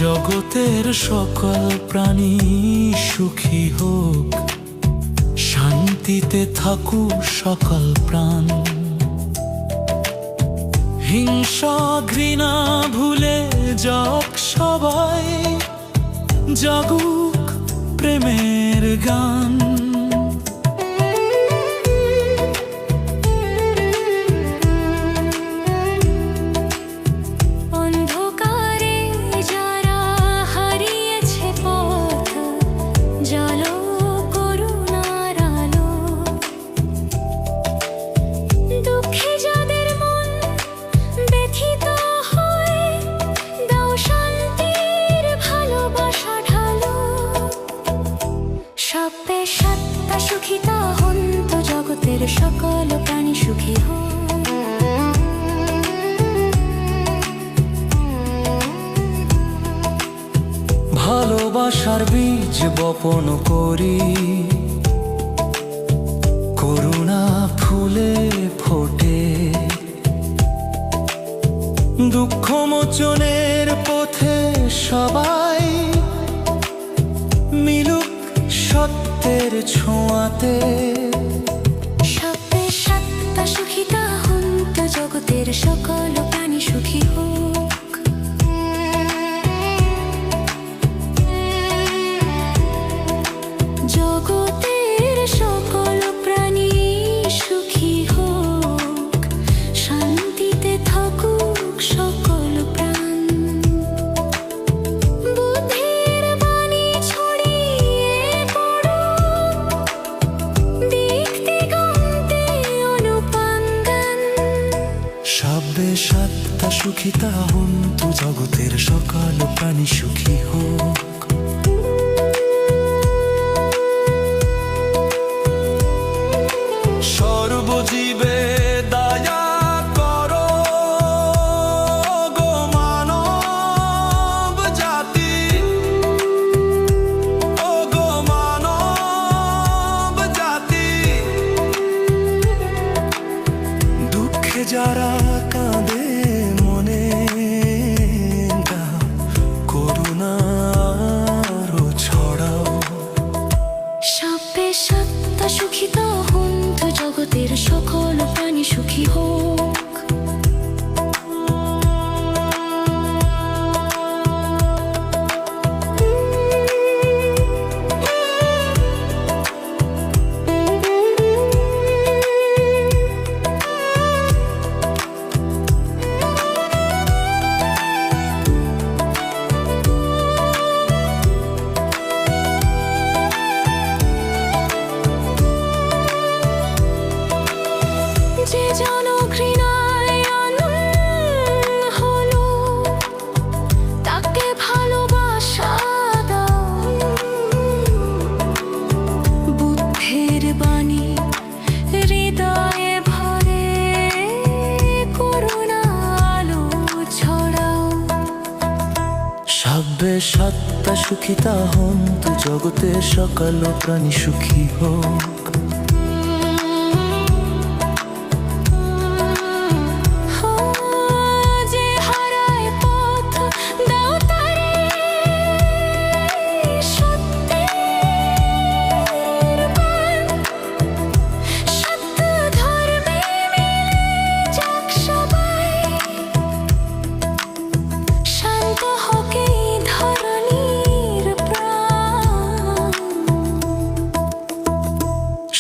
জগতের সকল প্রাণী সুখী হোক, শান্তিতে থাকুক সকল প্রাণ। হিংসা ঘৃণা ভুলে যাক সবাই, জাগুক প্রেমের গান। সুখিতা হন্তু জগতের সকল প্রাণী সুখী হোক। ভালোবাসার বীজ বপন করি, করুণা ফুলে ফোটে। দুঃখ মোচনের পথে সবাই মিলুক সত্যের ছোঁয়াতে। সবে সত্তা সুখিতা হন্তু জগতের সকল প্রাণী সুখী হোক। জগতের সকল প্রাণী সুখী হোক, শান্তিতে থাকুক সকল প্রাণ। বুদ্ধির বাণী ছড়িয়ে পড়ুক, দিক দিগন্তে অনুপম গান। সবে সত্তা সুখিতা হন্তু জগতের সকল প্রাণী সুখী হোক। সর্বজীবে দয়া করো গো মানব জাতি, ও গো মানব জাতি। দুঃখে যারা কাঁদে মনে, করুণা আরো ছড়াও। সবে সত্তা সুখিতা হন্তু জগতের সকল প্রাণী সুখী হোক। যে জনঘৃণায় হলো, তাকে ভালোবাসা দাও। বুদ্ধের বাণী হৃদয়ে ভরে, করুণা আলো ছড়াও। সবে সত্তা সুখিতা হন্তু জগতের সকল প্রাণী সুখী হোক।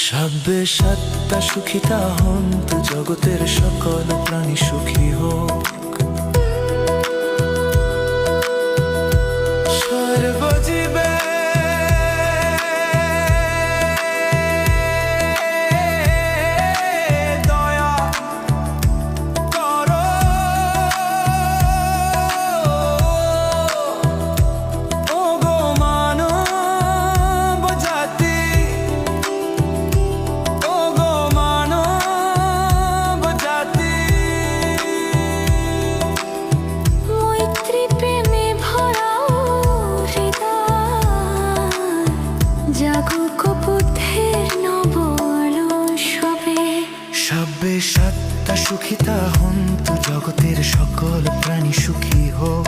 সবে সত্তা সুখিতা হন্তু জগতের সকল প্রাণী সুখী হোক। সর্বজীবে দয়া করো ও গো মানব জাতি, জাগুক বুদ্ধের নব আলো সবে। সবে সত্তা সুখিতা হন্তু জগতের সকল প্রাণী সুখী হোক।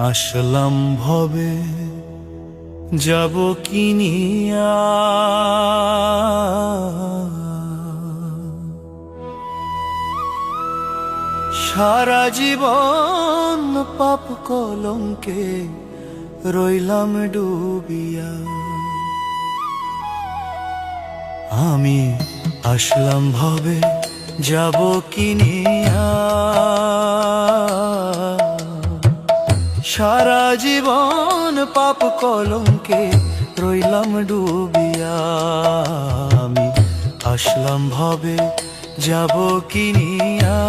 আসলাম ভবে যাব কিনিয়া, সারা জীবন পাপ কলঙ্কে রইলাম ডুবিয়া। আমি আসলাম ভবে যাব কিনিয়া, সারা জীবন পাপ কলঙ্কে রইলাম ডুবিয়া। আমি আসলাম ভবে যাব কিনিয়া,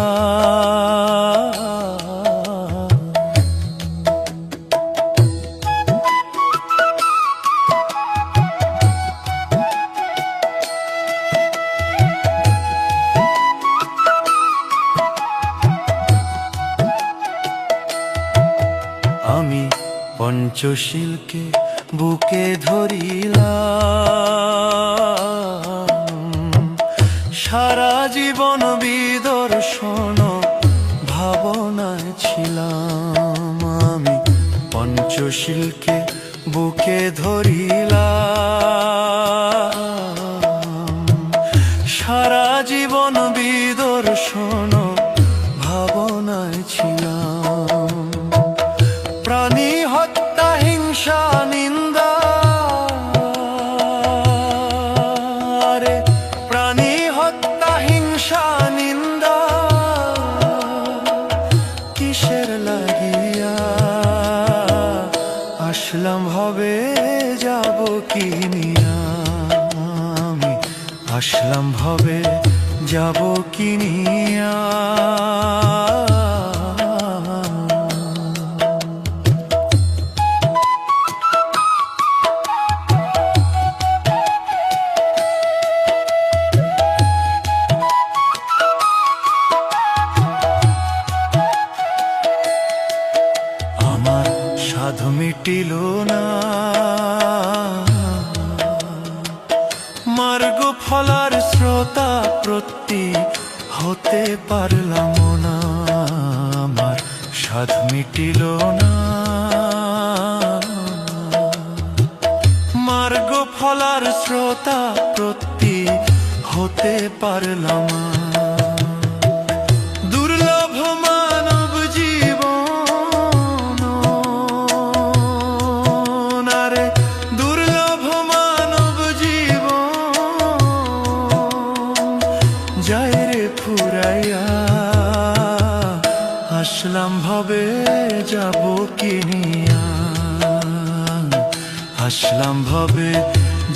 আমি পঞ্চশীলকে বুকে ধরিলাম, সারা জীবন বিদর্শন ভাবনায় ছিলাম। আমি পঞ্চশীলকে বুকে ধরিলাম, সারা জীবন বিদর্শন ভাবনায় ছিলাম। প্রাণী হত্যা হিংসা নিন্দা রে, প্রাণী হত্যা হিংসা নিন্দা কিসের লাগিয়া। আসলাম ভবে যাব কিনিয়া, আমি আসলাম ভবে যাব কিনিয়া। আমার সাধ মিটিল না, মার্গ ফলার শ্রোতা প্রতি হতে পারলাম না। আমার সাধ মিটিল না, মার্গ ফলার শ্রোতা প্রতি হতে পারলাম না। দুর্লভ মানব জীবন রে, দুর্লভ মানব জীবন যায় রে ফুরাইয়া। আসলাম ভবে যাব কিনিয়া, আসলাম ভবে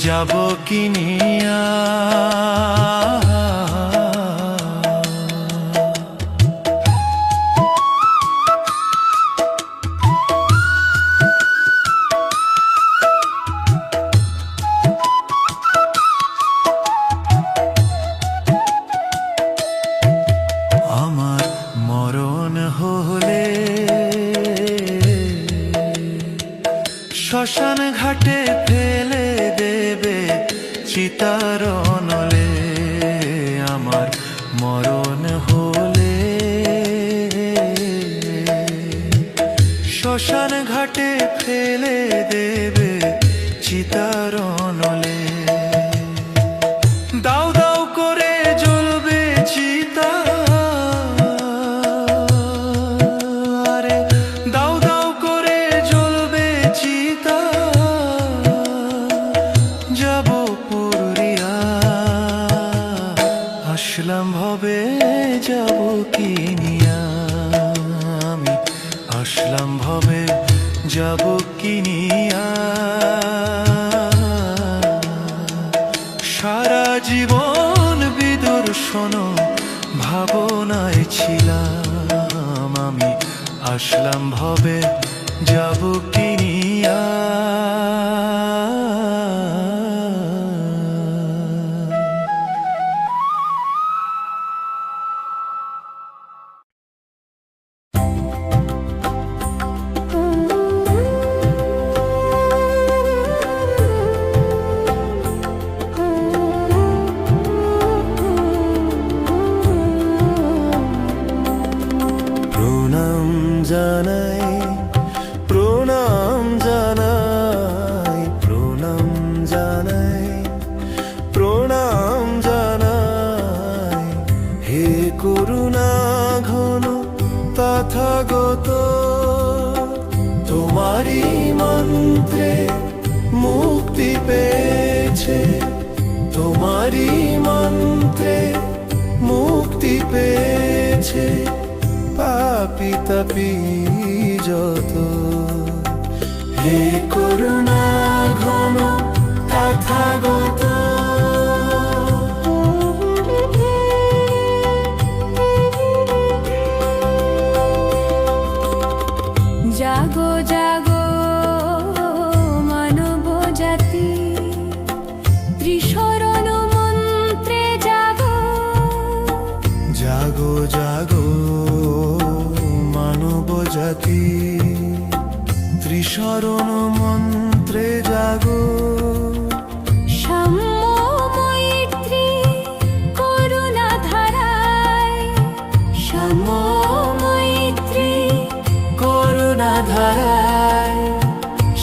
যাব কিনিয়া। আমার মরণ হলে শ্মশান ঘাটে ফেলে দেবে চিতার নলে। আমার মরণ হলে শ্মশান ঘাটে ফেলে দেবে চিতার নলে। দাও দাও করে জ্বলবে চিতা রে, দাও দাও করে জ্বলবে চিতা। যাব পুরিয়া, আসলাম ভবে যাব কিনিয়া, আমি আসলাম ভবে যাব কিনিয়া। সারা জীবন বিদর্শন ভাবনায় ছিলাম, আমি আসলাম ভবে যাব কিনিয়া। জানাই তোমারই মন্ত্রে মুক্তি পেয়েছে পাপী তাপী যত। হে করুণা ঘন তথাগত, জাগো জাগো মানব জাতি, ত্রিশরণ মন্ত্রে জাগো। জাগো জাগো মানব জাতি, ত্রিশরণ মন্ত্রে জাগো। সাম্য মৈত্রী করুণা ধারায়, সাম্য মৈত্রী করুণা ধারায়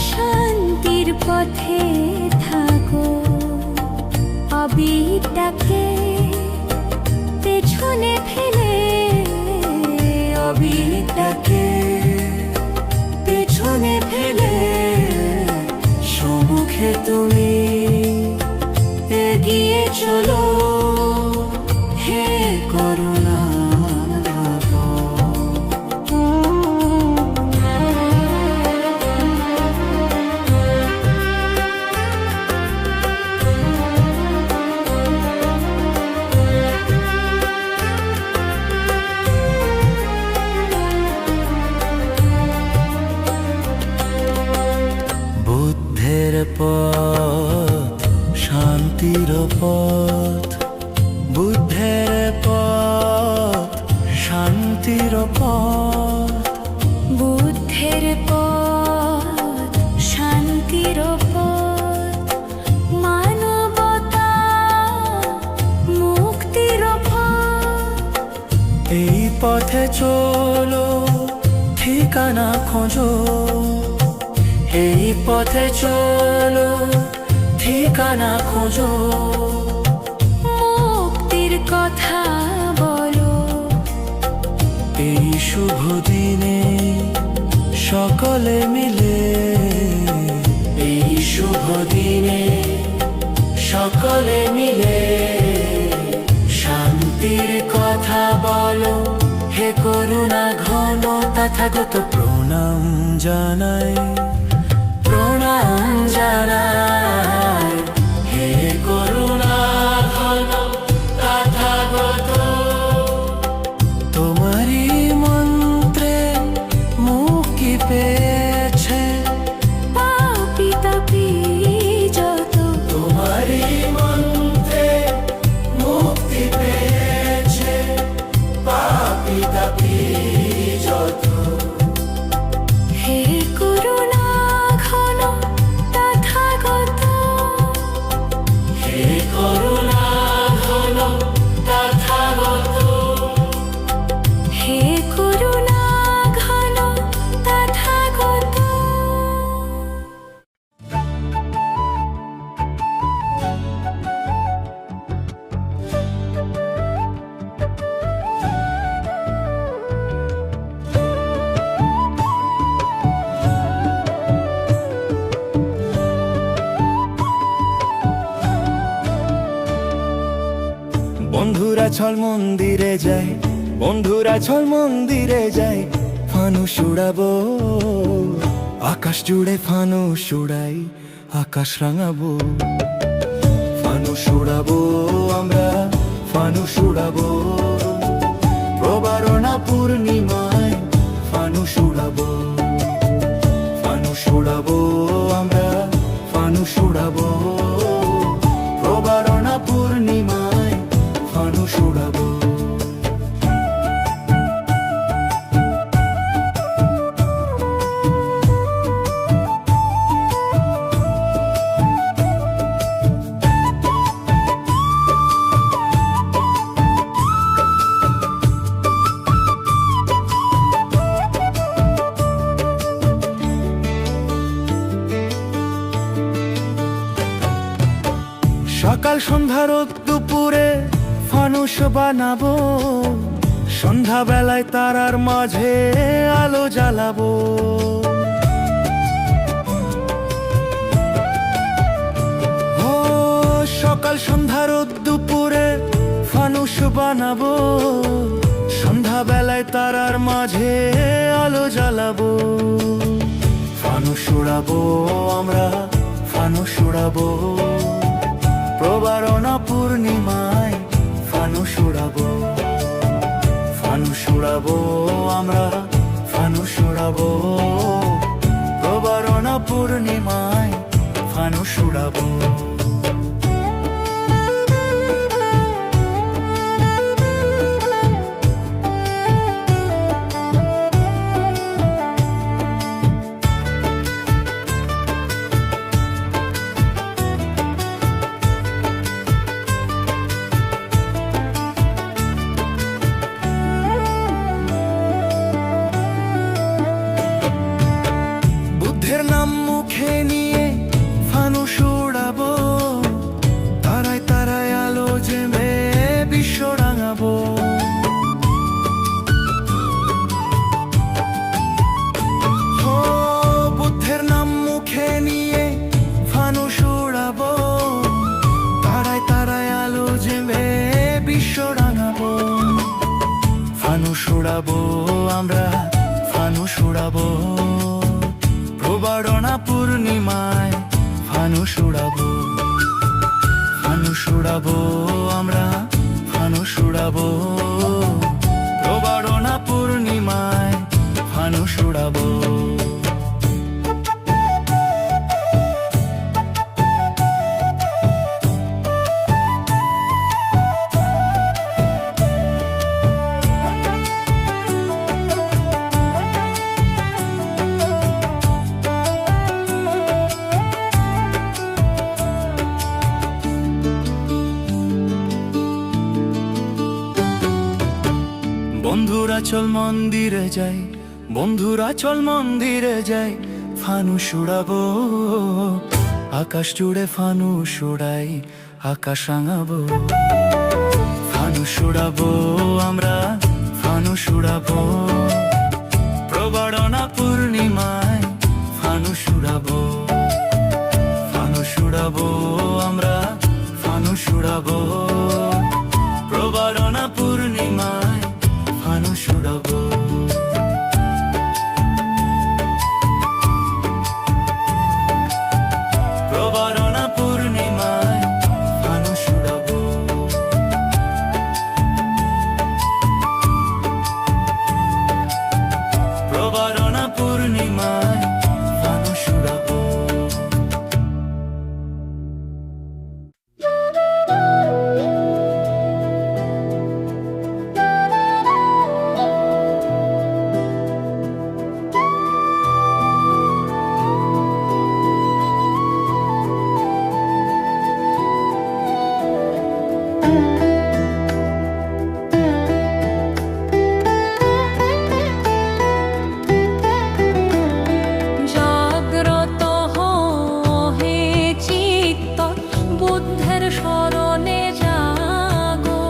শান্তির পথে থাকো। অবিটাকে পেছনে ফেলে, অবিটাকে পেছনে ফেলে সম্মুখে তুমি এগিয়ে চলো। হে করুণা বুদ্ধের পথ শান্তির পথ, বুদ্ধের পথ শান্তির পথ। বুদ্ধের পথ শান্তির পথ, মানবতা মুক্তির পথ। এই পথে চলো ঠিকানা খোঁজো, এই পথে চলো ঠিকানা খোঁজো। মুক্তির কথা বলো, এই শুভ দিনে সকলে মিলে, এই শুভ দিনে সকলে মিলে শান্তির কথা বলো। হে করুণা ঘন তথাগত, প্রণাম জানাই, প্রণাম জানাই। হে করুণা ঘন তথাগত, তোমারই মন্ত্রে মুক্তি পেয়েছে পাপী তাপী যত। তোমারই মন্ত্রে মুক্তি পেয়েছে পাপী তাপী যত। হে করুণা ঘন তথাগত, হে করুণা ঘন তথাগত, হে করুণা ঘন তথাগত। বন্ধুরা চল মন্দিরে যাই, বন্ধুরা চল মন্দিরে যাই। ফানুস উড়াবো আকাশ জুড়ে, ফানুস উড়াই আকাশ রাঙাবো। ফানুস উড়াবো আমরা, ফানুস উড়াবো প্রবারণা পূর্ণিমায়। ফানুস উড়াবো, ফানুস উড়াবো আমরা, ফানুস উড়াবো প্রবারণা পূর্ণিমায়। ফানুস উড়াবো। সকাল সন্ধ্যা রোদ দুপুরে ফানুস বানাবো, সন্ধ্যা বেলায় তারার মাঝে আলো জ্বালাবো। ও সকাল সন্ধ্যার দুপুরে ফানুস বানাবো, সন্ধ্যাবেলায় তারার মাঝে আলো জ্বালাবো। ফানুস উড়াবো আমরা, ফানুস উড়াবো, প্রবারণা পূর্ণিমায় ফানুস উড়াবো। ফানুস উড়াবো আমরা, ফানুস উড়াবো, প্রবারণা পূর্ণিমায় ফানুস উড়াবো। বুদ্ধের নাম মুখে নিয়ে ফানুস উড়াবো, তারায় তারায় আলো জেমে বিশ্ব রাঙাবো। ও বুদ্ধের নাম মুখে নিয়ে ফানুস উড়াবো, তারায় তারায় আলো জেমে বিশ্ব রাঙাবো। ফানুস উড়াবো আমরা, ফানুস উড়াবো, প্রবারণা পূর্ণিমায় ফানুস উড়াবো। ফানুস উড়াবো আমরা, ফানুস উড়াবো, প্রবারণা পূর্ণিমায় ফানুস উড়াবো। বন্ধুরা চল মন্দিরে যাই, বন্ধুরা চল মন্দিরে যাই, ফানুস উড়াবো। আকাশ জুড়ে ফানুস উড়াই, আকাশ রাঙাবো। ফানুস উড়াবো আমরা, ফানুস উড়াবো, প্রবারণা পূর্ণিমায় ফানুস উড়াবো। ফানুস উড়াবো আমরা, ফানুস উড়াবো, প্রবারণা পূর্ণিমায় ফানুস উড়াবো। প্রবারণা পূর্ণিমায় ফানুস উড়াবো। প্রবারণা পূর্ণিমায় ফানুস উড়াবো। জাগ্রত হে চিত্ত, বুদ্ধের শরণে জাগো।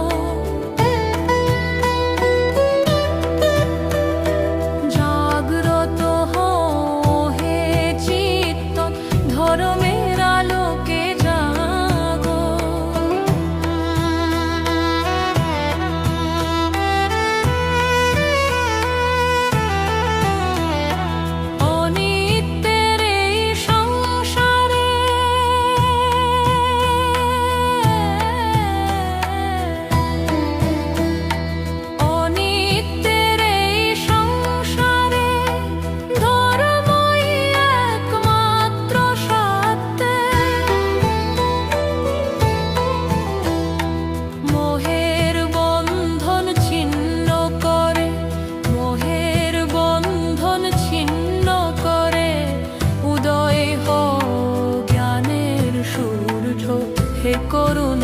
জাগ্রত হে চিত্ত, ধর্মের আলোকে জাগো। অনিত্যের এই সংসারে অনিত্যের এই সংসারে ধর্মই একমাত্র সত্য। মোহের বন্ধন ছিন্ন করে, মোহের বন্ধন ছিন্ন করে, উদয় হো জ্ঞানের সূর্য হে করুণা